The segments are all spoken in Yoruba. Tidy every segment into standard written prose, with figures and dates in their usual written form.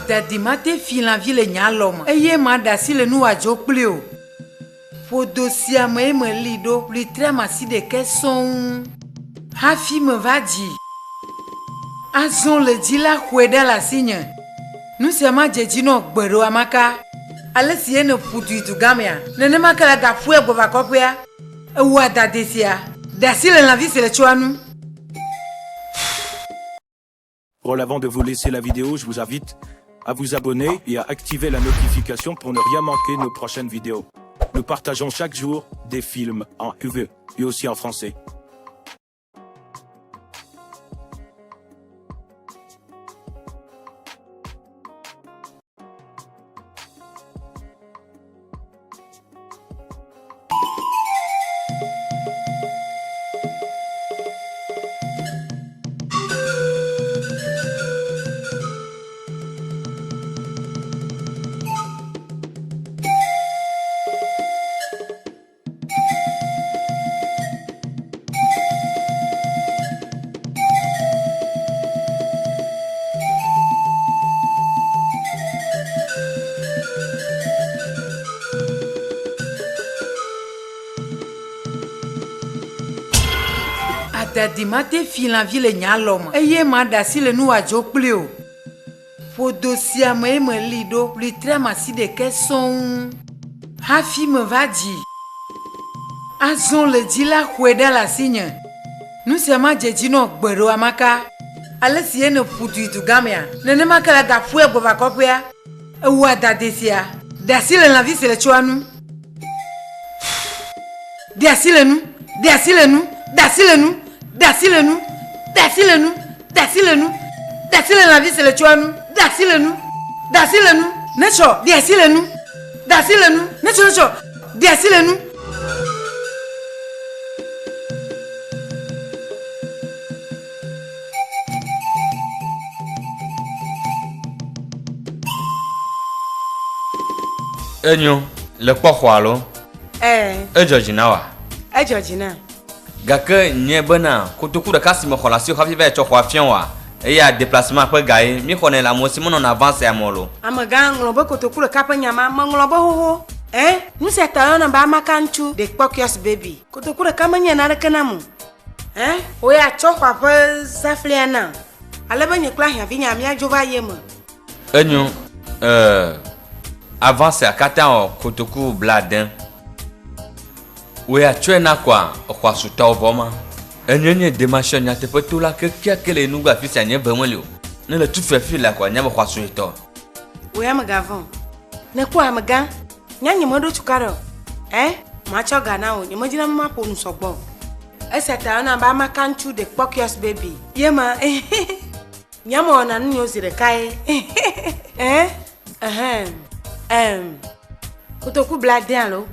Adadimate filan ville nyalom. Eye madasi le nou adjo plio. Podosia me lido litre masi de kesson. Hafi me va di. Azon le di la kweda la signe. Nous sommes djino gbero amaka. Ale siye ne putu tu gamia. Nene makala da fue bova kopia. Ewa da desia. Dasi le la vie c'est le chouanou. Avant de vous laisser la vidéo, je vous invite à vous abonner et à activer la notification pour ne rien manquer nos prochaines vidéos. Nous partageons chaque jour des films en UV et aussi en français. Adadimate filan ville nyalom. Eye madasi le nou adjo plio. Podosia me lido litre masi de kesson. Hafi me va di. Azon le di la kweda la signe. Nous sommes djino gbero amaka. Ale siye ne putu tu gamia. Nene makala da fue bova kopia. Ewa da desia. Dasi le la vie c'est le chouanou. Dasi le nou. Dasi le nou. Dasi le nou. Dasi le nou. Dasi le nou. Dasi le nou. Dasi le la vie c'est le chouanou. Dasi le nou. Dasi le nou. Necho. Dasi le nou. Dasi le nou. Necho necho. Dasi le nou. Enyo, le kpɔxɔalo. Georgina wa. Georgina. Gake nye bena kotoku ɖeka si me xɔ le asi hafi va tsɔ xɔa fiɔ wa. Eya déplacement ƒe ga ye mi xɔ ne le amewo si menɔ na avance amɔ lo. Amegã ŋlɔ be kotoku ɖeka ƒe nyama me ŋlɔ be xoxo. Nu sia ta yɔna be amaka ŋutsu de kpɔ kios baby. Kotoku ɖeka menye naneke nam o. Wo ya tsɔ xɔa ƒe saflia na. Ale be nye kple ahiãvi nya miadzo va ye me. Enyo, avance akata o kotoku bladen. We a tsɔe na kwa xɔa sutawo vɔ ma. Enyo nye demasio nyateƒe to la kekia kele nugba fi sia nye vemeli o. Ne le tu fefi la kwa nye be xɔa suetɔ. Wo ya mega vɔ. Ne ku amegã, nya nye me ɖo tuka ɖo. Ma tsɔ ga na o, nye me dzina ma ƒo nu sɔgbɔ. Esia ta yɔna be amaka ŋutsu de kpɔ kios baby. Ye ma, nya me wɔna nu nyo zi ɖeka ye. Kotoku bladen alo.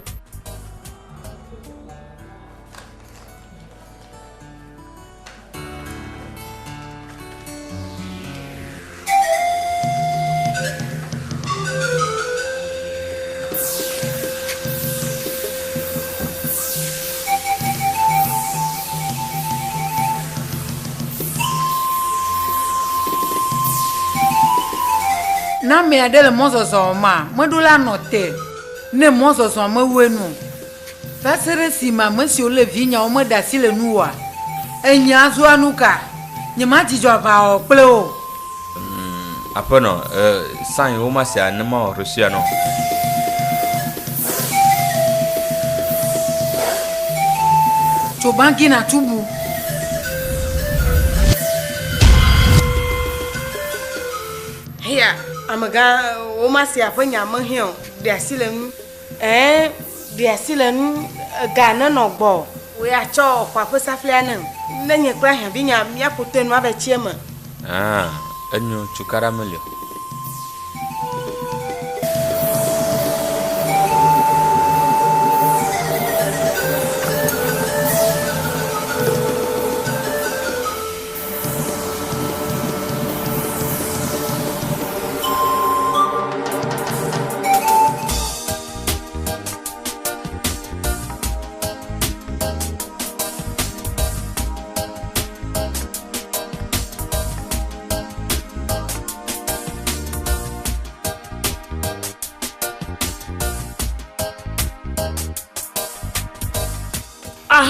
Na me ade le mozozo ma, me do la note. Ne mozozo me wenu. Fasere si ma me si o le vinya o me dasi le nuwa. Enya zo anuka. Nye ma jijo ba o ple o. Apono, san yo ma se anema o reçu ano. Chobangi na tubu. Hiya. Amega o ma si aƒe nyame hiɔ de asi le nu de asi le nu ga ne nɔ gbɔ wo ya tsɔ xɔ aƒe saflia ne nye kple ahiãvi nya mia ƒote nu ave tsie me. Enyo tsukara melio.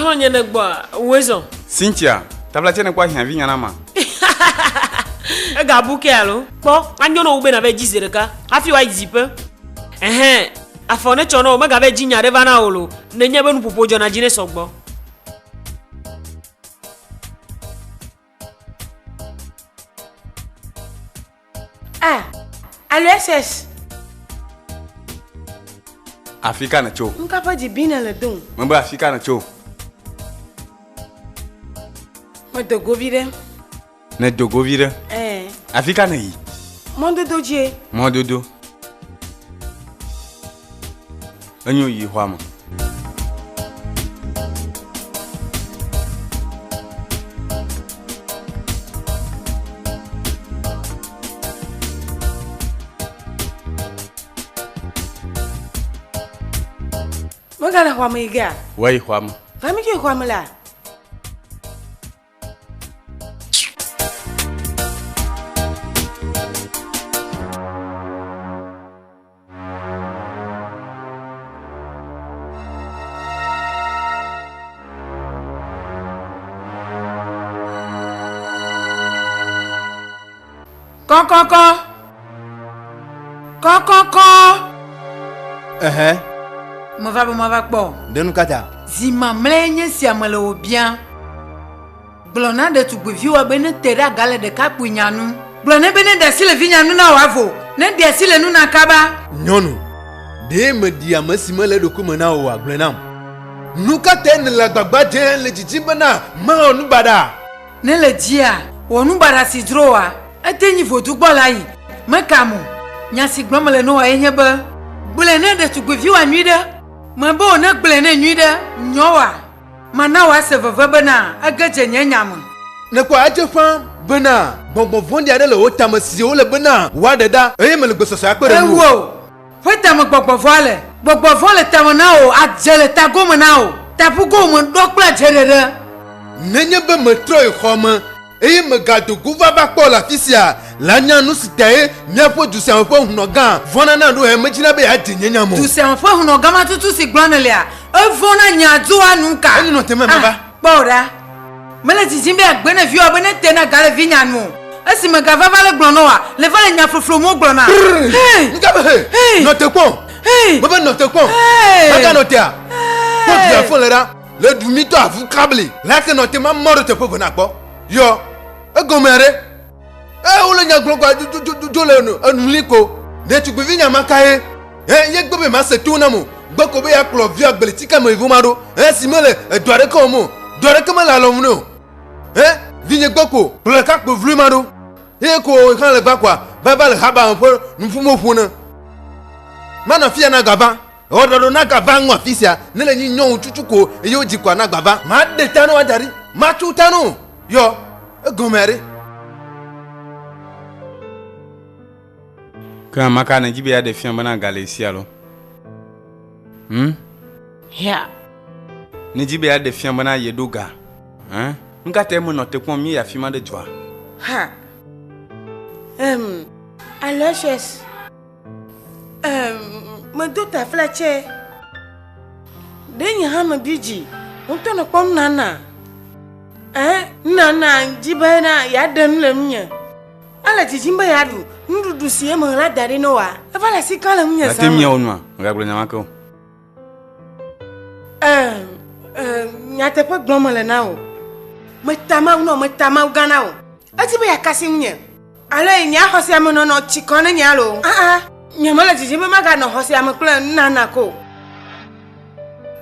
gavon nyene gba wezo. Cynthia, tabla tiene kwa hian vinya na ma. E ga buke alo. Po, anyo no ube na be jizere ka. Afi wa jipe. Afone chono me ga be jinya reva na olo. Nenye be nu popojo na jine sogbo. Allo SS. Afrika na cho. Nkapa di bina le don. Mambo Afrika na cho. Mo dogo vire. Ne dogo vire. Afrika na yi. Mo dodo je. Mo dodo. Anyo yi hwa mo. Magana hwa mo iga. Wai hwa mo. Fami ke hwa mo la. Koko. Mo va kpo. Denu kata. Zima mlenye si amele obia. Blona de tugbevi wa bene tera gale de kapunyanu. Blona bene de sile vinyanu na wavo. Ne de sile nu na kaba. Nyonu. De me dia masima le dokuma na o agblenam. Nuka ten la gbagba je le jijimba na ma onu bada. Ne le dia, onu bada si droa. Etenyi fotu gbola yi. Mekamu. Nyasi gbomele no wa enyebe. Blene de tugbevi wa nuide. Mabo na blene nuide nyowa. Mana wa se veve bena agaje nyenyamu. Ne kwa aje fan bena bonbon vondi ade le otamasi o le bena wa deda me le gbesoso akpere mu. Ewo. Feta mo gbogbo vole. Gbogbo vole tamana o ajele tago na o. Tapugo mo dokpla jerere. Nenye be me troy khoma me gado guva ba kpo la fisia la nyanu sitae miapo du se anfo hunogan vona na do he mejina be ade nyenyamu. Du se anfo hunogan ma tutu si granelea. E vona nyadu anuka. Eni no teme maba. Bora. Mele jijimbe agbene vi obene tena gale vinyanu. Esi me gava vale glonoa, le vale nyafrofro mo glona. Ngabe he. No te kon. Baba no te kon. Baka no te a. Ko tu ya fon le da. Le du mito avu kabli. La ke no te ma moro te po na gbo. Yo. E gomere. Ole nya glo kwa do le no anuliko. De tu gbe nya makae. Ye gbe ma se tu na mo. Gbo ko be ya klo vi agbele tika mo ivu maro. Si mele doare ko mo. Doare ko ma la lo mu no. Vigne gboko. Plo ka ko vlu maro. E ko kan le gba kwa. Ba le haba nfo nfu mo funa. Mana fia na gaba. Ododo na gaba nwa fisia. Ne le nyi nyon chuchuko e yo jikwa na gaba. Ma de tanu adari. Ma tu tanu. Yo. E gomere. Quand maka na jibe ya de fian bana galesia lo. Ya. Ni jibe ya de fian bana yedoga. Nka te mo no te kon mi ya fima de joa. Ha. Aloysius. Me do ta flache. Denya ha me biji. Onto no pom nana. Nana jibe na ya den lemnya. Ala jijimba ya du. Ndudu sie mo la dari no wa. Evala si kala mnya sa. Atemia onwa, ngablo nyamako. Nyate pa glomale na o. Metama ugana o. Ati be ya kasi mnya. Ale nya hosi am no no chikone nya lo. Nyamala jijimba maga no hosi am kula nana ko.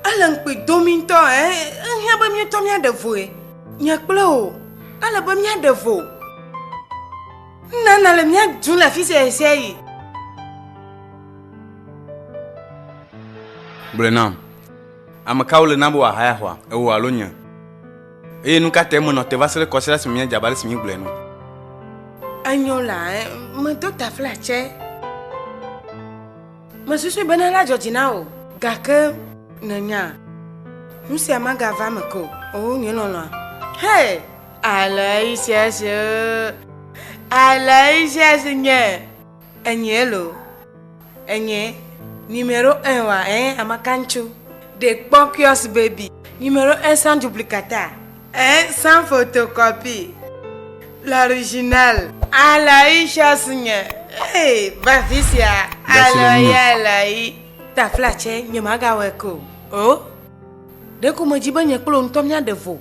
Ala nkpe dominto nya ba mi to mia devo e. Nya kula o. Ala ba mia devo. Nana le mia dun la fille essaye. Brenam. Amakaule nabo wa haya hwa. Ewo alonya. Nuka te mo no te vasele kosela si mia jabali si mi bleno. Anyola me do ta flache. Me susu bena la Georgina o. Gake nanya. Musi amaga va meko. O ni no no. Hey, Aloysius. Aloysius nye. Enyelo. Enye numéro 1 wa amakanchu. De Pocus baby. Numéro 1 sans duplicata. 1 sans photocopie. L'original. Alaïcha Sunya. Hey, Bafisia. Alaï. Ta flache, nyamaga weko. Oh? Dès que me dit ben y'a qu'on tombe de vous.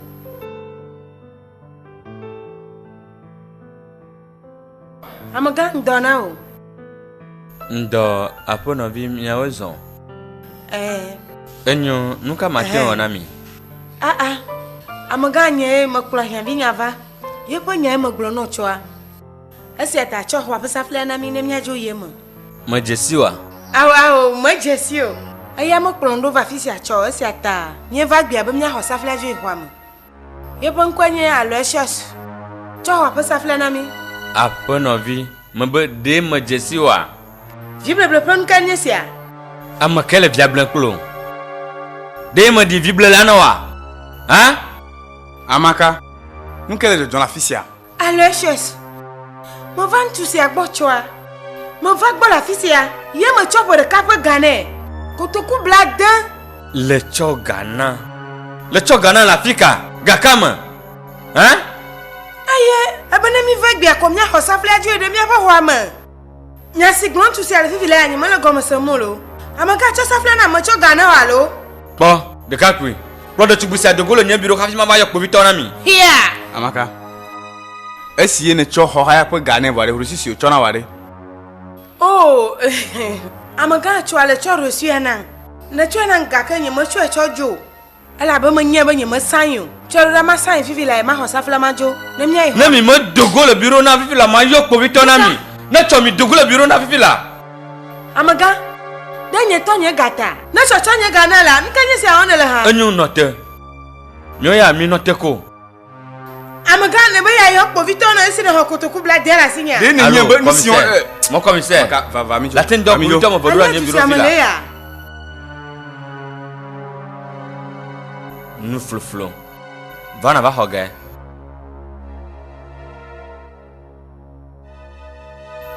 Amaga ndonao. Ndo apo no vi miawezo. Enyo nuka mateo onami. Amaga nye makula hiavinya va. Yepo nye maglo no choa. Esi ata cho wa pesa fle na mi ne miajo yemo. Majesiwa. Awo majesio. Aya maklo ndo va fisi acho esi ata. Nye va gbia be mia hosa fle jo ihwa mo. Yepo nkwenye Aloysius. Cho wa pesa fle na mi. Apo no vi mbe de majesiwa. Vible ble plan kanyesia. Ama kele viable klo. De me di vible lana wa. Hein? Amaka, nous quelle est de la fille? Aloysius. Mo van tu si agbo choa. Mo va gbo la fisia. Ye me chopo de kape gane. Kotoku bladan. Le chogana. Le chogana la fika. Gakama. Hein? Aye, abana mi va gbia ko mia hosa fle ajo de mi aba ho ama. Nya siglon tu si ale fi vile anyi mo le gomo semolo. Amaka cho sa fle na mo cho gana walo. Bon, de kakui. Brother Tubusi adogolo nya biro kafi mama yok povito na mi. Here. Amaka. Esi ne cho ho haya pe gane ware rusi si o cho na ware. Oh, Amaka cho ale cho rosu ana. Na cho na ngaka nyi mo cho jo. Ala ba mo nya ba nyi mo sanyo. Cho ra ma san fi vile ma hosa fle ma jo. Na mi ai. Na mi mo dogolo biro na fifi la ma yok povito na mi. Na cho mi dogolo biro na fifi la. Amaga. Denye tonye gata. Na cho tonye gana la. Nkanye si aonele ha. Enyu note. Nyo ya mi note ko. Amaga ne ba ya yok povito na esi na hokotoku bla dela sinya. De ne nye ba mission. Mon commissaire. Va mi. La tin do povito mo bodo anya biro fila. Nu fluflo. Vana va hoge.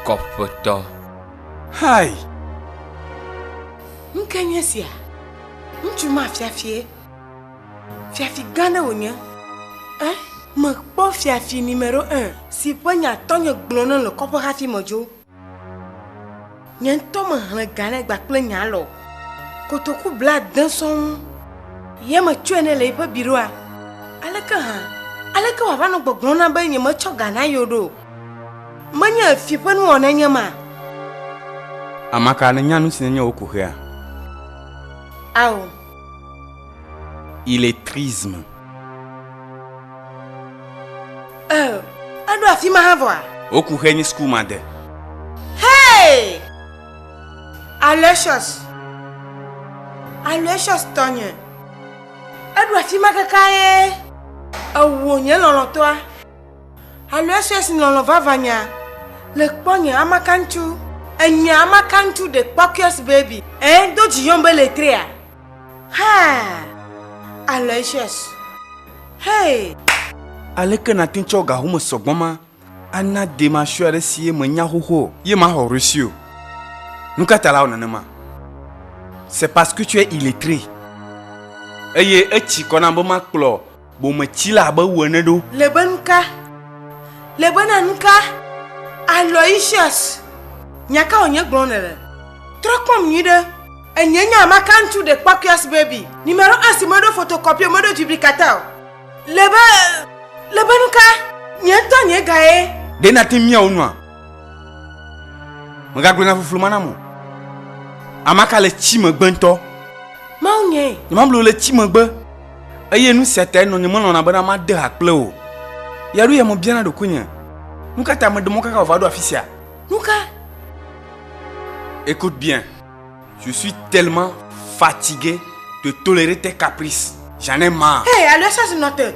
Kopoto. Hai. Nkanye sia. Ntuma fiafie. Fiafi gana onya. Ma po fiafi numéro 1. Si ponya tonye glono le kopo hafi mojo. Nyen toma han gana gba ple nyalo. Kotoku bla dan son. Ye ma tuene le pa biroa. Aleka wa vano gbogona ba nye ma cho gana yodo. Manya fi panu ona nyama. Amaka ne nyanu sinenya okuhea. Aw. Illettrisme. Ado afima havwa. Okuhea ni school made. Hey! Aloysius Tonye. Ado afima kakaye. Awo nye lolo toa. Aloysius lolo vavanya. Le kponye amakantu. Enya amakantu de Pocus baby. Doji yombe letrea. Ha! Aloysius. Hey! Aleke na tincho ga humo sogboma. Ana de ma shuare si me nya hoho. Ye ma ho reçu. Nuka tala onanema. C'est parce que tu es illettré. Eye echi kona bo maklo. Bo me chila ba wone do. Lebanka Aloysius Nyaka onye glonere Trokom nyide Enyenya amakantu de Pocus baby Numéro 1 si modo photocopie modo duplicata Lebanka Nyento nye gae De na ti mia onwa. Mga glona fufulumana mo. Amaka le chi me gbento. Maunye Nyamablo le chi me gbe. Eye nu sete no nyemo na bana ma de hakple o. Yaru ye mo biana do kunya. Nuka ta me de mo kaka ovado afisia. Nuka Écoute bien. Je suis tellement fatigué de tolérer tes caprices. J'en ai marre. Hey, Aloysius note.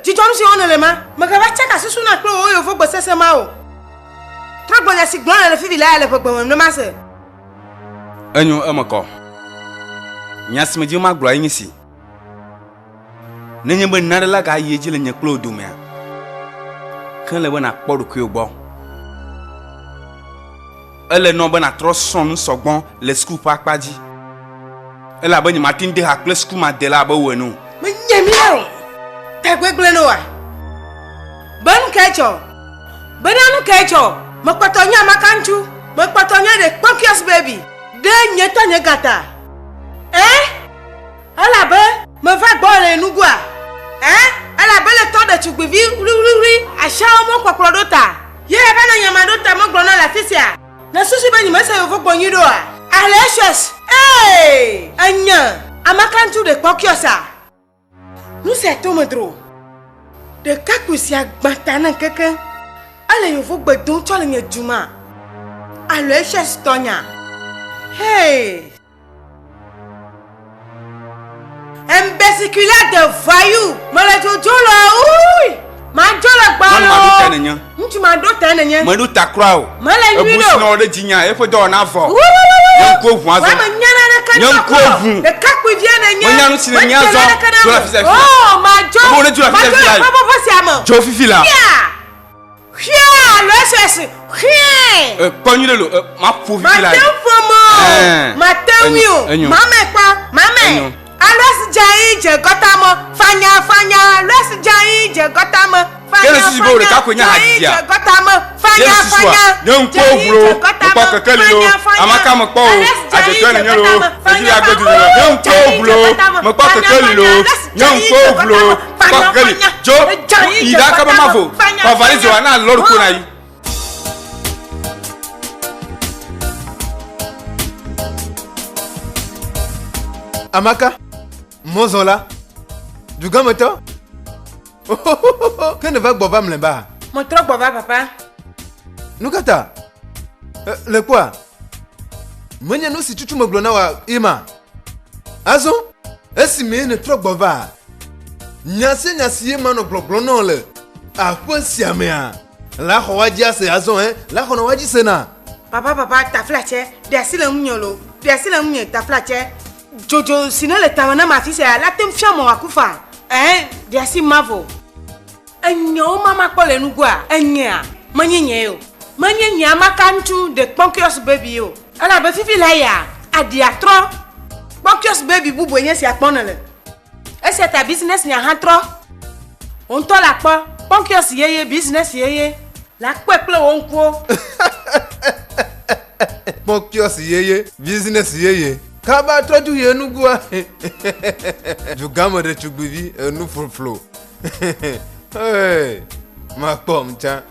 Tu dois nous y on élément. Mais que va checker ce sous na clo o yo faut bosser ce mao. Trop bon ya si glon le fi village le pokpo no masse. Enyo amako. Nyasme di ma glo yin si. Nenye be nare la ga yeji le nye clo do me. Kan le wona kpodu ku ogbo. Elle no be na tro son sogbon le school pa paji. Elle a be ni matin de hakle school ma de la ba wonu. Nyemio. Tegweglenoa. Ben kecho. Benanu kecho. Mokpatonya makanchu. Mokpatonya de Ponkios baby. De nyeta nyegata. Ala be me va gbore nugua. Ala be le temps de tugbivi oui. Acha mo kokrodota. Ye be na yamadota mo gbona la fisia. Na susu be nyima se yo gbonyido a. Alicious. Anya. Amakanchu de Ponkiosa. Nous c'est tomedro. De kakusia gbantana keke. Ale yo vo gbedon cho le nyeduma. Alicious Tonya. Imbécile de voyou. Malajojola, oui. Manjola balo. Tu m'as doté nenya. Madu takrao. Malajudo. Ebusino de jinya, e fo do na fo. Yanko vu azo. Yanko vu. De kakwi vient nenya. Manyanu sine nyazo. Do la fisa. Oh, majo. Bo ne do la fisa. Papa pasiamo. Jo fifi la. Le ches. Konyu lo ma pou fifi la. Matin fomo. Matin miu. Mame pa, mame. Alois jai je gotamo fanya alois jai je gotamo fanya je gotamo fanya nyom ko bro ko kakali yo amaka mo po ajeto na nyoro eji agodu nyom ko bro mo pa kakali lo nyom ko bro pa kakali jo ida ka ba mafo pa valizo ana lord ko na yi Amaka, Mozola, du gamoto. Que ne va boba mlemba? Mon trop boba papa. Nukata. Le quoi? Mwenye no si chuchu moglona wa ima. Azo? Esi me ne trop boba. Nyasi ima no gloglona le. A quoi si amea? La howaji ase azo la howaji sena. Papa ta flache, desi le mnyolo. Desi le mnye ta flache. Jojo sino le tawana ma fille la tem fiamo akufa dia si mavo enyo mama kole nugua enya manyenye yo manyenya makantu de Ponkios baby yo ala be fifi la ya adia tro Ponkios baby bubu enye si aponele ese ta business nya han tro on to la po Ponkios yeye business yeye la peple on ko Ponkios yeye business yeye Kaba troju yenugua. Du gamo de chugbivi nu flow. Hey, ma pom cha.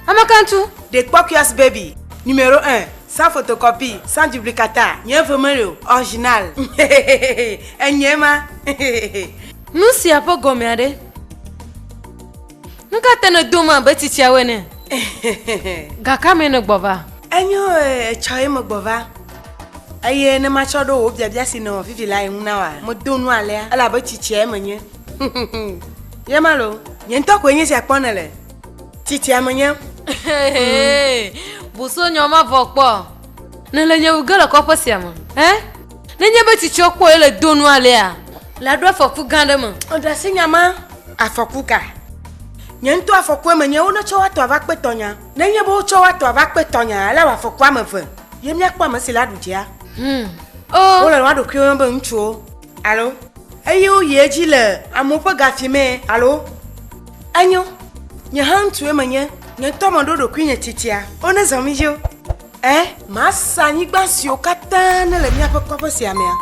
Amakantu de Ponkios baby numéro 1 sans photocopie sans duplicata nyen vraiment original enyema nous si apo gomiade nuka tene doma betitia wene gaka me no gbova enyo choy mo gbova aye ne ma chodo o bia si no fifi la hu na wa mo donu ale ala betitia menye yemalo nyen to ko nyen si aponele titia menye buso nyoma vokpo nele nye ugala ko posiamo nenye beti chokwo ele donu ale a la do fofu gandemo oda sinyama afokuka nyento afokwa menye ono chowa to ava petonya nenye bo chowa to ava petonya ala wa fokwa mefe yemia kwa masila dujia oh ola wa do kyo mbe nchuo allo ayo yeji le amopo gafime allo anyo nya hantu emenye nyento mondo do kwinye titia one zomijo masa nyigba si okata na le mia papa si amea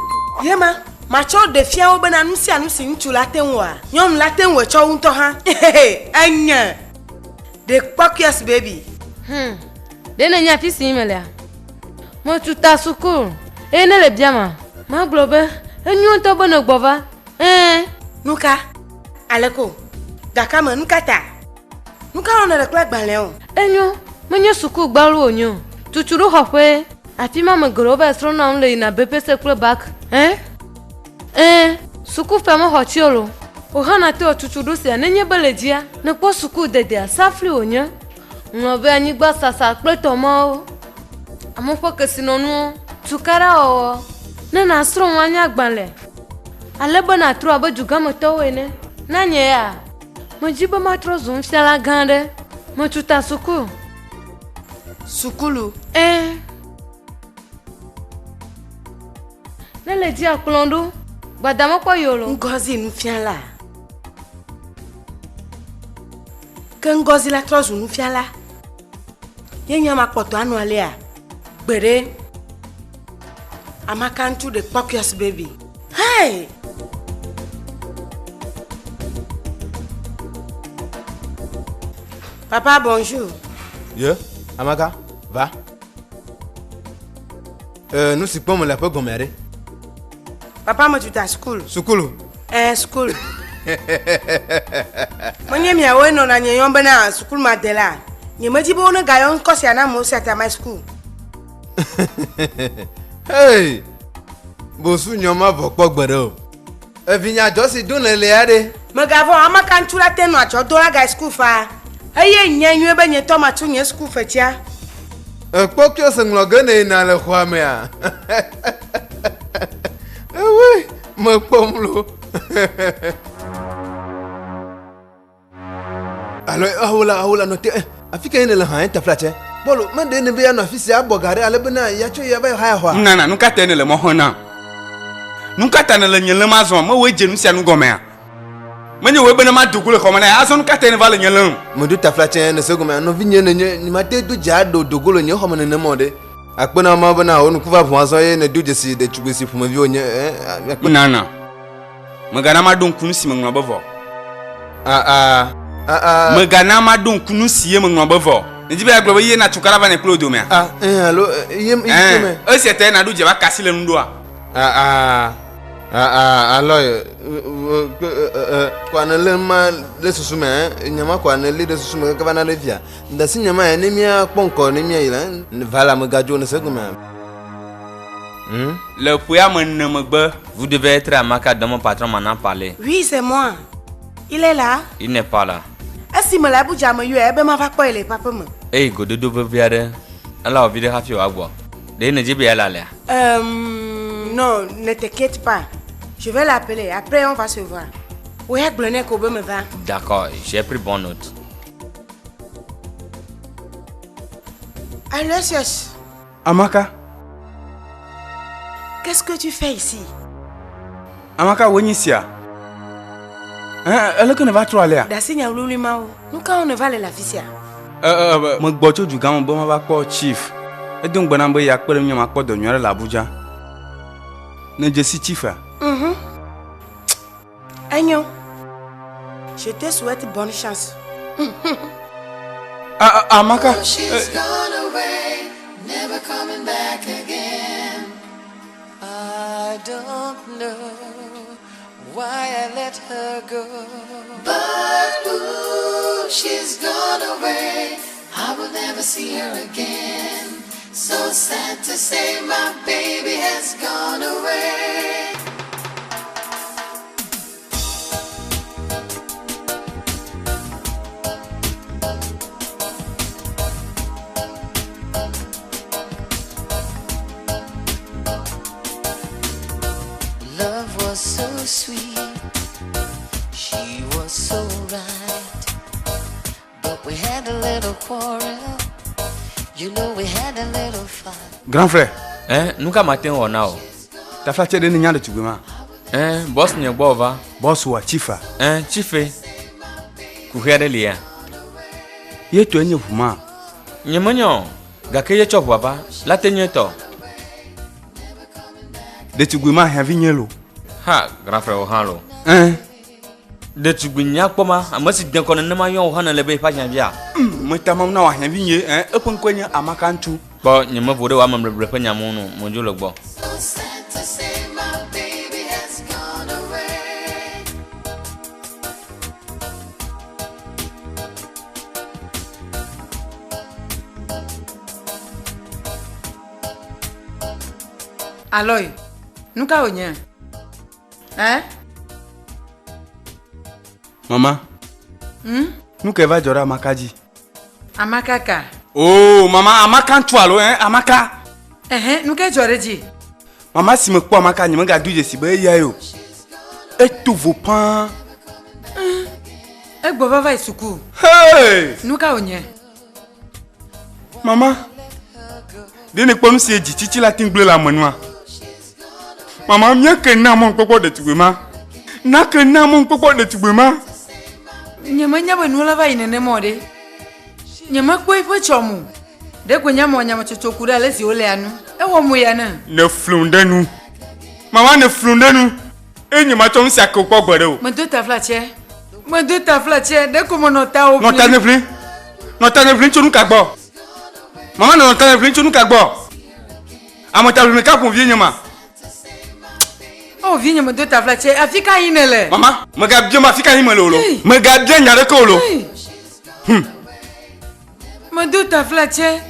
yema macho de fia o bena nusi nchu latenwa nyom latenwa cho unto ha anya de Ponkios baby de na nya fisi imela mo tuta suku ene le biama ma globe enyu to bono gbova nuka aleko dakama nukata Nous on a le club baléon. Enyo, menye suku gbalu onyo. Tuchuru hokwe. Afi mama groba strona onle na BPC club back. Suku fema hochiolo. Ohana te otuchuru si anenye beledia. Ne po suku dede asafli onyo. Ngobe anyigba sasa kletomo. Amofo kesinonu. Tukara o. Ne na astro nwanya agbanle. Alebo na tro abajuga motowene. Nanye ya. Mojiba matro zun fiala gande. Mochuta suku. Sukulu. Nele di aklondo. Badamo kwa yolo. Ngozi nous vient là. Que Ngozi la trozu nous vient là. Yenya makpoto anu alea. Bere. Amakantu de Pokios baby. Hey! Papa, bonjour. Amaka, va. Nous sommes pas la peu gomméré. Papa, moi tu t'as school. Sukulu. School. Moi n'y a ouais non na nyombe na school madela. N'y me dit bon on gayon kosi ana mo set à my school. Hey! Bosu nyoma vokpo gbero. Evinya josi dun le ade. Me gavo amakantu la tenu acho do la guy school fa. Eye nyanyu ebe nye tomatu nye school fetia. Pokyo sengloge na le kwame a. Oui, me pomlo. Alors ahola note afika ene le han ta flache. Bolo mande ne be ya no afisi abogare alebena ya cho ya ba ha ho. Nana nuka tene le mohona. Nuka tane le nyele mazon mo we jenu sia nu gomea. Menye we bena ma dugule komana aso nuka tene vale nyele. Mo du ta flache ne se gomea no vinye ne ni mate du ja do dogolo nye ho ne mode. Akpena ma bana onu kuva pwanso ye ne du jesi de chubesi fuma vi onye Nana. Magana ma don kunu si menwa bavo. Magana ma don kunu si ye menwa bavo. Njibe ya globo ye na chukara va ne klodo me. Allo yem me. Esi ete na du je ba kasile ndo a. Alors kwa na le ma le susume nyama kwa na le de susume ka bana le via. Ndasi nyama ya ne mia kponko ne mia ila vala me gajo ne se goma. Le pouya me megbe. Vous devez être à Maka dont mon patron m'en a parlé. Oui, c'est moi. Il est là. Il n'est pas là. Est-ce me la bouja me yue ebe ma va pas ele papa me. Hey, gododo veviare. Alors, on vient de agua. De ne jibe ala là. Non, ne t'inquiète pas. Je vais l'appeler. Après, on va se voir. Oui, Gloné Kobe me va. D'accord, j'ai pris bonne note. Alors, Siosh, Amaka. qu'est-ce que tu fais ici? Amaka wenyisia. Elle que ne va trop aller. Dassinya Luli Mao. Nous, quand on ne va aller la ficia. Mo gbocho du gamo bo ma ba ko chief. E dun gbana mbo ya pere mi ma ko do nyore la Abuja. Ne je si chief. Agnon, je te souhaite bonne chance. Amaka. She's gone away, never coming back again. I don't know why I let her go. But ooh, she's gone away, I will never see her again. So sad to say my baby has gone away. Love was so sweet, she was so right, but we had a little quarrel, you know we had a little fight. Grand frère. Nunca matin on a. Ta flache de nya de tuguma. Boss nye bova. Boss wa chifa. Chife. Kuhere lia. Ye to enye fuma. Nyemonyo. Gakeye chop baba. La tenye to. De tuguma heavy nyelo. Ha, grand frère ohalo. De tugunya kpoma, amasi den kono nema yon ohana lebe pa janvia. Mo tamam na wa heavy nye epon kwenya Amaka ntu. Bo nyema vode wa mamlebre pa nyamunu monjolo gbo. So sad to say my baby has gone away. Aloy, nous ka onye. Hein? Maman. Nous que va jora Amakaji. Amaka ka. Oh, maman, Amaka tu allo hein, Amaka. Nous ka jore ji. Maman si me kwa Amaka ni me ga duje si be ya yo. Et tout vos pains. E gbo baba isuku. Hey! Nous ka onye. Maman. Dene pom si eji titi la tingble la monwa. Maman mien que na mon popo de tubema. Na que na mon popo de tubema. Nyama nyama nula va inene mode. Nyama kwe fo chomu. De ko nyama nyama chochokura le si ole anu. E wo mu ya na. Ne flunde nous. Maman ne flunde nous. E nyama chom si akoko gbere o. Me do ta flache. Me do ta flache de ko mo nota o. Nota ne vlin. Nota ne vlin chonu ka gbo. Maman nota ne vlin chonu ka gbo. Amota vlin ka pour vie nyama. Oh, viens me do ta flache. Afika inele. Maman, me ga bien ma fika himelo lo. Me ga bien nyare ko lo. Me do ta flache.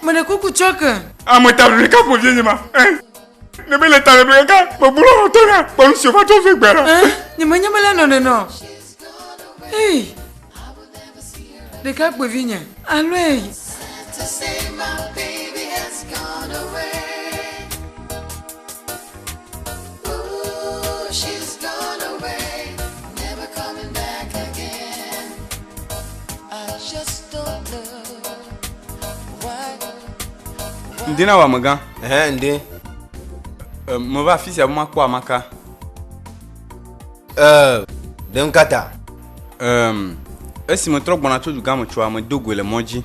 Me ne kuku choke. Amota vlin ka pour vie nyama. Ne me le ta le ka. Mo bulo to na. Bon si va to fe gbera. Nyama nyama la non. Hey. De ka po vinya. Allo hey. To say my baby has gone away. Ooh, she's gone away, never coming back again. I just don't know why. Ndina wa magan. Ndi. Me va fils ya ma kwa Amaka. Demkata. Esi me trok bona choju ga mo chwa me dogo le moji.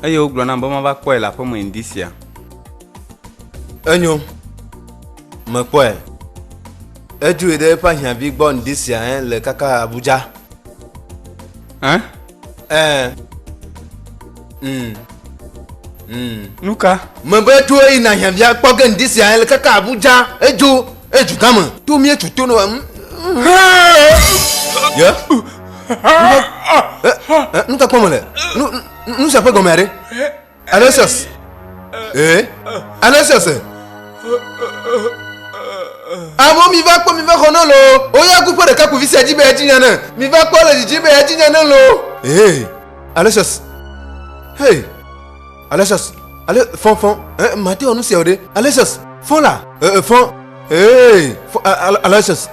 Eye oglo na mboma va kwa la po mo indisia. Enyo. Me kwe. Eju ide pa hian bi gbo ndisia le kaka Abuja. Hein? Nuka. Me be tu ina hian bi akpo ge ndisia le kaka Abuja. Eju gama. Tu mi etu to no. Yeah. Nous t'as pas mal. Nous ça fait gommer. Alessios. Alessios. Amo mi va kono lo. Oya ku pere ka ku visi ajibe ajinya na. Mi va ko le jibe ajinya na lo. Alessios. Hey. Alessios. Allez, fond. Maté on nous c'est odé. Alessios. Fond là. Fond. Alessios.